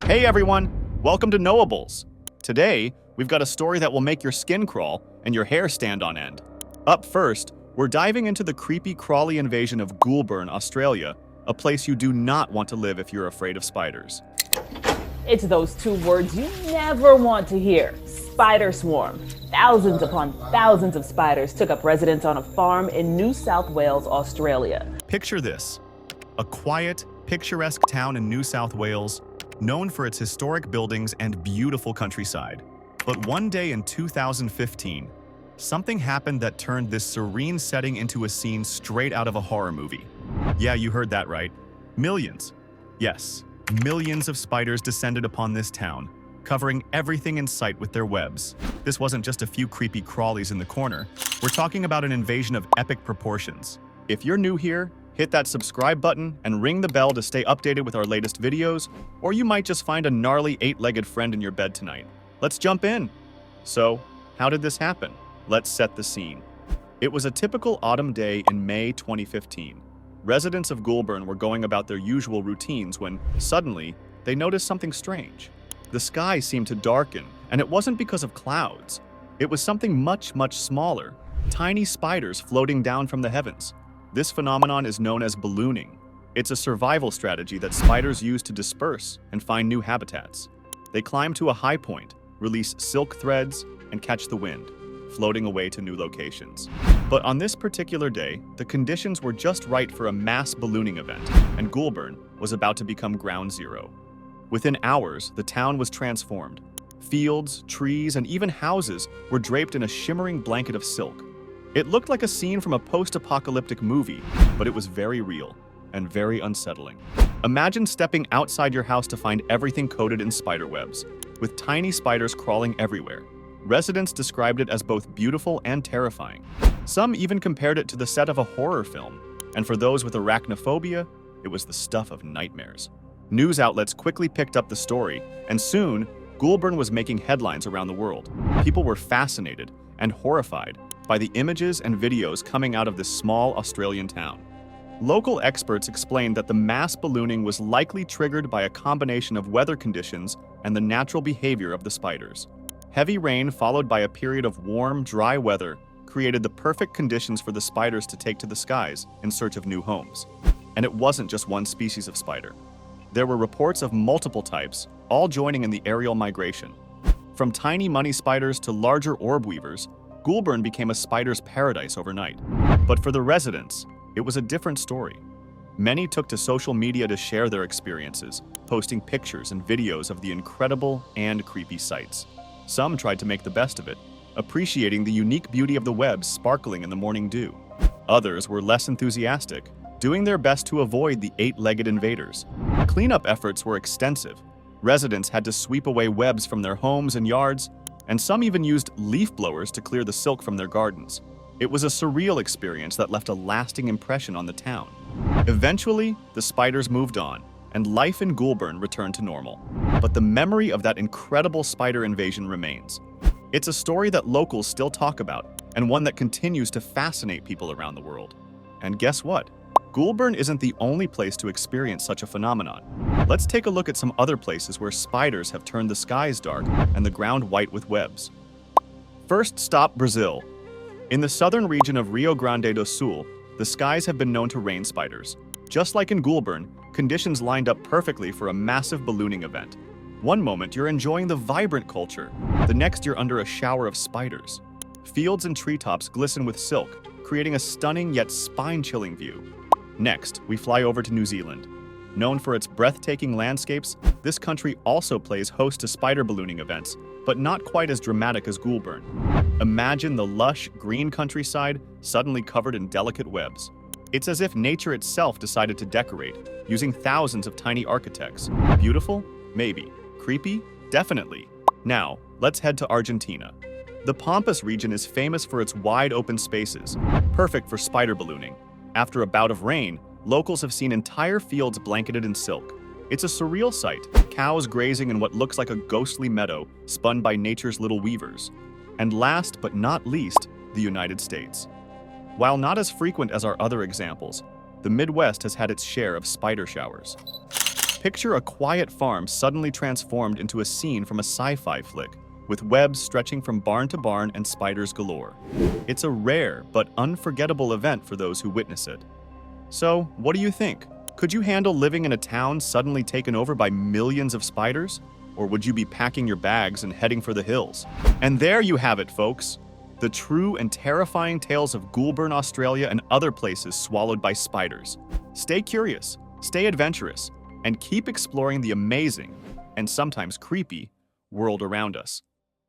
Hey everyone, welcome to Knowables. Today, we've got a story that will make your skin crawl and your hair stand on end. Up first, we're diving into the creepy crawly invasion of Goulburn, Australia, a place you do not want to live if you're afraid of spiders. It's those two words you never want to hear. Spider swarm. Thousands upon thousands of spiders took up residence on a farm in New South Wales, Australia. Picture this, a quiet, picturesque town in New South Wales, known for its historic buildings and beautiful countryside. But one day in 2015, something happened that turned this serene setting into a scene straight out of a horror movie. Yeah, you heard that right. Millions. Yes, millions of spiders descended upon this town, covering everything in sight with their webs. This wasn't just a few creepy crawlies in the corner. We're talking about an invasion of epic proportions. If you're new here, hit that subscribe button and ring the bell to stay updated with our latest videos, or you might just find a gnarly eight-legged friend in your bed tonight. Let's jump in. So, how did this happen? Let's set the scene. It was a typical autumn day in May 2015. Residents of Goulburn were going about their usual routines when, suddenly, they noticed something strange. The sky seemed to darken, and it wasn't because of clouds. It was something much, much smaller. Tiny spiders floating down from the heavens. This phenomenon is known as ballooning. It's a survival strategy that spiders use to disperse and find new habitats. They climb to a high point, release silk threads, and catch the wind, floating away to new locations. But on this particular day, the conditions were just right for a mass ballooning event, and Goulburn was about to become ground zero. Within hours, the town was transformed. Fields, trees, and even houses were draped in a shimmering blanket of silk. It looked like a scene from a post-apocalyptic movie, but it was very real and very unsettling. Imagine stepping outside your house to find everything coated in spider webs, with tiny spiders crawling everywhere. Residents described it as both beautiful and terrifying. Some even compared it to the set of a horror film, and for those with arachnophobia, it was the stuff of nightmares. News outlets quickly picked up the story, and soon, Goulburn was making headlines around the world. People were fascinated and horrified by the images and videos coming out of this small Australian town. Local experts explained that the mass ballooning was likely triggered by a combination of weather conditions and the natural behavior of the spiders. Heavy rain followed by a period of warm, dry weather created the perfect conditions for the spiders to take to the skies in search of new homes. And it wasn't just one species of spider. There were reports of multiple types, all joining in the aerial migration. From tiny money spiders to larger orb weavers, Goulburn became a spider's paradise overnight. But for the residents, it was a different story. Many took to social media to share their experiences, posting pictures and videos of the incredible and creepy sights. Some tried to make the best of it, appreciating the unique beauty of the webs sparkling in the morning dew. Others were less enthusiastic, doing their best to avoid the eight-legged invaders. Cleanup efforts were extensive. Residents had to sweep away webs from their homes and yards, and some even used leaf blowers to clear the silk from their gardens. It was a surreal experience that left a lasting impression on the town. Eventually, the spiders moved on, and life in Goulburn returned to normal. But the memory of that incredible spider invasion remains. It's a story that locals still talk about, and one that continues to fascinate people around the world. And guess what? Goulburn isn't the only place to experience such a phenomenon. Let's take a look at some other places where spiders have turned the skies dark and the ground white with webs. First stop, Brazil. In the southern region of Rio Grande do Sul, the skies have been known to rain spiders. Just like in Goulburn, conditions lined up perfectly for a massive ballooning event. One moment you're enjoying the vibrant culture, the next you're under a shower of spiders. Fields and treetops glisten with silk, creating a stunning yet spine-chilling view. Next, we fly over to New Zealand. Known for its breathtaking landscapes, this country also plays host to spider ballooning events, but not quite as dramatic as Goulburn. Imagine the lush, green countryside suddenly covered in delicate webs. It's as if nature itself decided to decorate, using thousands of tiny architects. Beautiful? Maybe. Creepy? Definitely. Now, let's head to Argentina. The Pampas region is famous for its wide open spaces, perfect for spider ballooning. After a bout of rain, locals have seen entire fields blanketed in silk. It's a surreal sight, cows grazing in what looks like a ghostly meadow spun by nature's little weavers. And last but not least, the United States. While not as frequent as our other examples, the Midwest has had its share of spider showers. Picture a quiet farm suddenly transformed into a scene from a sci-fi flick, with webs stretching from barn to barn and spiders galore. It's a rare but unforgettable event for those who witness it. So, what do you think? Could you handle living in a town suddenly taken over by millions of spiders? Or would you be packing your bags and heading for the hills? And there you have it, folks. The true and terrifying tales of Goulburn, Australia and other places swallowed by spiders. Stay curious, stay adventurous, and keep exploring the amazing, and sometimes creepy, world around us.